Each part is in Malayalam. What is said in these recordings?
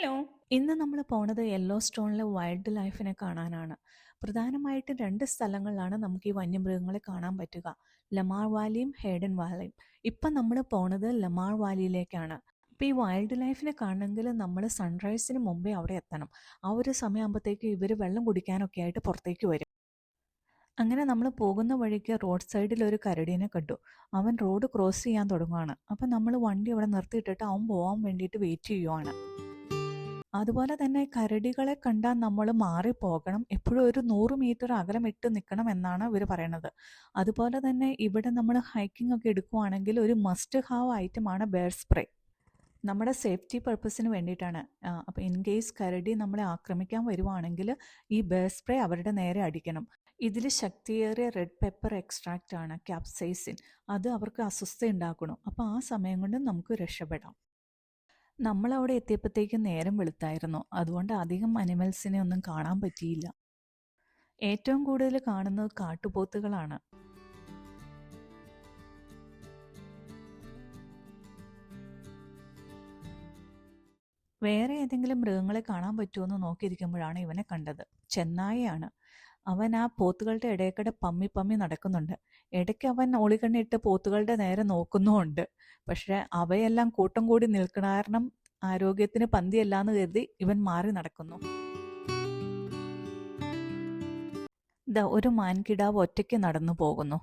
ഹലോ. ഇന്ന് നമ്മൾ പോണത് യെല്ലോ സ്റ്റോണിലെ വൈൽഡ് ലൈഫിനെ കാണാനാണ്. പ്രധാനമായിട്ടും 2 സ്ഥലങ്ങളിലാണ് നമുക്ക് ഈ വന്യമൃഗങ്ങളെ കാണാൻ പറ്റുക. ലമാർ വാലിയും ഹേഡൻ വാലിയും. ഇപ്പം നമ്മൾ പോണത് ലമാർ വാലിയിലേക്കാണ്. അപ്പോൾ ഈ വൈൽഡ് ലൈഫിനെ കാണണമെങ്കിൽ നമ്മൾ സൺറൈസിന് മുമ്പേ അവിടെ എത്തണം. ആ ഒരു സമയമാകുമ്പോഴത്തേക്ക് ഇവർ വെള്ളം കുടിക്കാനൊക്കെ ആയിട്ട് പുറത്തേക്ക് വരും. അങ്ങനെ നമ്മൾ പോകുന്ന വഴിക്ക് റോഡ് സൈഡിൽ ഒരു കരടീനെ കണ്ടു. അവൻ റോഡ് ക്രോസ് ചെയ്യാൻ തുടങ്ങുകയാണ്. അപ്പം നമ്മൾ വണ്ടി അവിടെ നിർത്തിയിട്ടിട്ട് അവൻ പോകാൻ വേണ്ടിയിട്ട് വെയിറ്റ് ചെയ്യുവാണ്. അതുപോലെ തന്നെ കരടികളെ കണ്ടാൽ നമ്മൾ മാറിപ്പോകണം. എപ്പോഴും ഒരു 100 മീറ്റർ അകലമിട്ട് നിൽക്കണം എന്നാണ് ഇവർ പറയണത്. അതുപോലെ തന്നെ ഇവിടെ നമ്മൾ ഹൈക്കിംഗ് ഒക്കെ എടുക്കുവാണെങ്കിൽ ഒരു മസ്റ്റ് ഹാവ് ഐറ്റമാണ് ബെയർ സ്പ്രേ. നമ്മുടെ സേഫ്റ്റി പർപ്പസിന് വേണ്ടിയിട്ടാണ്. അപ്പോൾ ഇൻ കേസ് കരടി നമ്മളെ ആക്രമിക്കാൻ വരുവാണെങ്കിൽ ഈ ബെയർ സ്പ്രേ അവരുടെ നേരെ അടിക്കണം. ഇതിൽ ശക്തിയേറിയ റെഡ് പെപ്പർ എക്സ്ട്രാക്റ്റ് ആണ്, ക്യാപ്സൈസിൻ. അത് അവർക്ക് അസ്വസ്ഥ ഉണ്ടാക്കണം. അപ്പോൾ ആ സമയം കൊണ്ട് നമുക്ക് രക്ഷപ്പെടാം. നമ്മളവിടെ എത്തിയപ്പോഴത്തേക്കും നേരം വെളുത്തായിരുന്നു. അതുകൊണ്ട് അധികം അനിമൽസിനെ ഒന്നും കാണാൻ പറ്റിയില്ല. ഏറ്റവും കൂടുതൽ കാണുന്നത് കാട്ടുപോത്തുകളാണ്. വേറെ ഏതെങ്കിലും മൃഗങ്ങളെ കാണാൻ പറ്റുമെന്ന് നോക്കിയിരിക്കുമ്പോഴാണ് ഇവനെ കണ്ടത്. ചെന്നായയാണ്. അവൻ ആ പോത്തുകളുടെ ഇടയ്ക്കിടെ പമ്മി നടക്കുന്നുണ്ട്. ഇടയ്ക്ക് അവൻ ഒളികണ്ണിട്ട് പോത്തുകളുടെ നേരെ നോക്കുന്നുമുണ്ട്. പക്ഷെ അവയെല്ലാം കൂട്ടം കൂടി നിൽക്കണ കാരണം ആരോഗ്യത്തിന് പന്തിയല്ലാന്ന് കരുതി ഇവൻ മാറി നടക്കുന്നു. ഒരു മാൻകിടാവ് ഒറ്റയ്ക്ക് നടന്നു പോകുന്നു.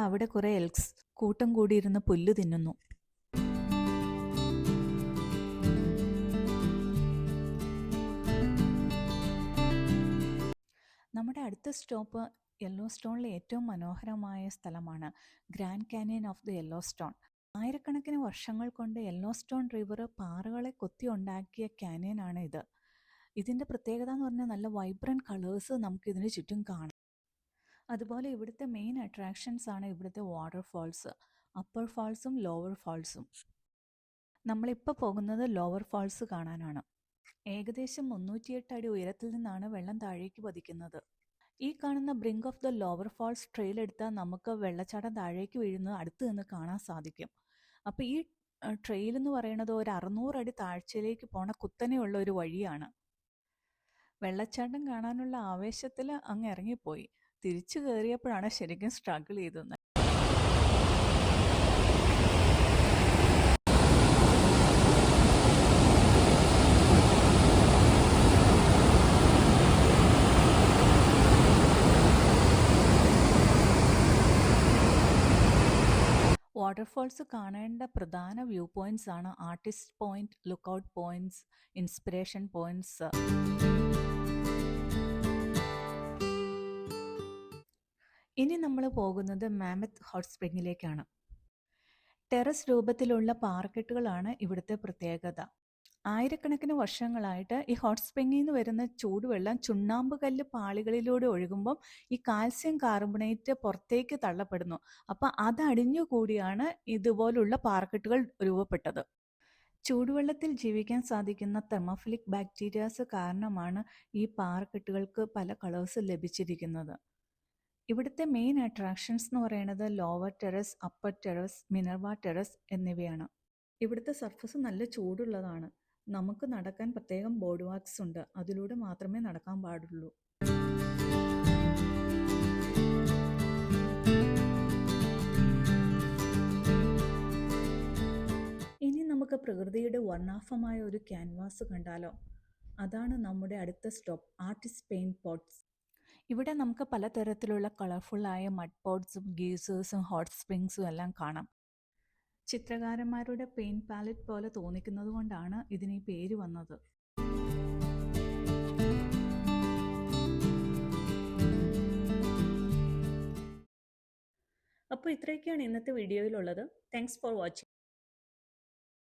അവിടെ കുറെ എൽക്സ് കൂട്ടം കൂടിയിരുന്ന് പുല്ല് തിന്നുന്നു. നമ്മുടെ അടുത്ത സ്റ്റോപ്പ് യെല്ലോ സ്റ്റോണിലെ ഏറ്റവും മനോഹരമായ സ്ഥലമാണ് grand canyon of the yellow stone. ആയിരക്കണക്കിന് വർഷങ്ങൾ കൊണ്ട് യെല്ലോ സ്റ്റോൺ റിവർ പാറകളെ കൊത്തി ഉണ്ടാക്കിയ കാനിയനാണ് ഇത്. ഇതിൻ്റെ പ്രത്യേകത എന്ന് പറഞ്ഞാൽ നല്ല വൈബ്രൻറ്റ് കളേഴ്സ് നമുക്ക് ഇതിന് ചുറ്റും കാണാം. അതുപോലെ ഇവിടുത്തെ മെയിൻ അട്രാക്ഷൻസ് ആണ് ഇവിടുത്തെ വാട്ടർഫാൾസ്, അപ്പർ ഫാൾസും ലോവർ ഫാൾസും. നമ്മളിപ്പോൾ പോകുന്നത് ലോവർ ഫാൾസ് കാണാനാണ്. ഏകദേശം 308 അടി ഉയരത്തിൽ നിന്നാണ് വെള്ളം താഴേക്ക് പതിക്കുന്നത്. ഈ കാണുന്ന brink of the lower falls trail എടുത്താൽ നമുക്ക് വെള്ളച്ചാട്ടം താഴേക്ക് വീഴുന്നത് അടുത്ത് നിന്ന് കാണാൻ സാധിക്കും. അപ്പോൾ ഈ ട്രെയിൽ എന്ന് പറയുന്നത് ഒരു 600 അടി താഴ്ചയിലേക്ക് പോണ കുത്തനെയുള്ള ഒരു വഴിയാണ്. വെള്ളച്ചാട്ടം കാണാനുള്ള ആവേശത്തിൽ അങ്ങ് ഇറങ്ങിപ്പോയി. തിരിച്ചു കയറിയപ്പോഴാണ് ശരിക്കും സ്ട്രഗിൾ ചെയ്തത്. വാട്ടർഫാൾസ് കാണേണ്ട പ്രധാന വ്യൂ പോയിന്റ്സ് ആണ് artist point, lookout points, inspiration points. ഇനി നമ്മൾ പോകുന്നത് മാമത്ത് ഹോട്ട് സ്പ്രിങ്ങിലേക്കാണ്. ടെറസ് രൂപത്തിലുള്ള പാറക്കെട്ടുകളാണ് ഇവിടുത്തെ പ്രത്യേകത. ആയിരക്കണക്കിന് വർഷങ്ങളായിട്ട് ഈ ഹോട്ട് സ്പ്രിങ്ങിൽ നിന്ന് വരുന്ന ചൂടുവെള്ളം ചുണ്ണാമ്പ് കല്ല് പാളികളിലൂടെ ഒഴുകുമ്പം ഈ കാൽസ്യം കാർബണേറ്റ് പുറത്തേക്ക് തള്ളപ്പെടുന്നു. അപ്പം അതടിഞ്ഞുകൂടിയാണ് ഇതുപോലുള്ള പാറക്കെട്ടുകൾ രൂപപ്പെട്ടത്. ചൂടുവെള്ളത്തിൽ ജീവിക്കാൻ സാധിക്കുന്ന തെർമോഫിലിക് ബാക്ടീരിയാസ് കാരണമാണ് ഈ പാറക്കെട്ടുകൾക്ക് പല കളേഴ്സ് ലഭിച്ചിരിക്കുന്നത്. ഇവിടുത്തെ മെയിൻ അട്രാക്ഷൻസ് എന്ന് പറയുന്നത് lower terrace, upper terrace, Minerva terrace എന്നിവയാണ്. ഇവിടുത്തെ സർഫസ് നല്ല ചൂടുള്ളതാണ്. നമുക്ക് നടക്കാൻ പ്രത്യേകം ബോർഡ് വാക്സ് ഉണ്ട്. അതിലൂടെ മാത്രമേ നടക്കാൻ പാടുള്ളൂ. ഇനി നമുക്ക് പ്രകൃതിയുടെ വർണ്ണാഭമായ ഒരു ക്യാൻവാസ് കണ്ടാലോ? അതാണ് നമ്മുടെ അടുത്ത സ്റ്റോപ്പ്, ആർട്ടിസ്റ്റ് പെയിന്റ് പോട്ട്സ്. ഇവിടെ നമുക്ക് പലതരത്തിലുള്ള കളർഫുള്ളായ മഡ് പോട്ട്സും ഗീസേഴ്സും ഹോട്ട് സ്പ്രിങ്സും എല്ലാം കാണാം. ചിത്രകാരന്മാരുടെ പെയിന്റ് പാലറ്റ് പോലെ തോന്നിക്കുന്നത് കൊണ്ടാണ് ഇതിന് ഈ പേര് വന്നത്. അപ്പോൾ ഇത്രയൊക്കെയാണ് ഇന്നത്തെ വീഡിയോയിലുള്ളത്. Thanks for watching.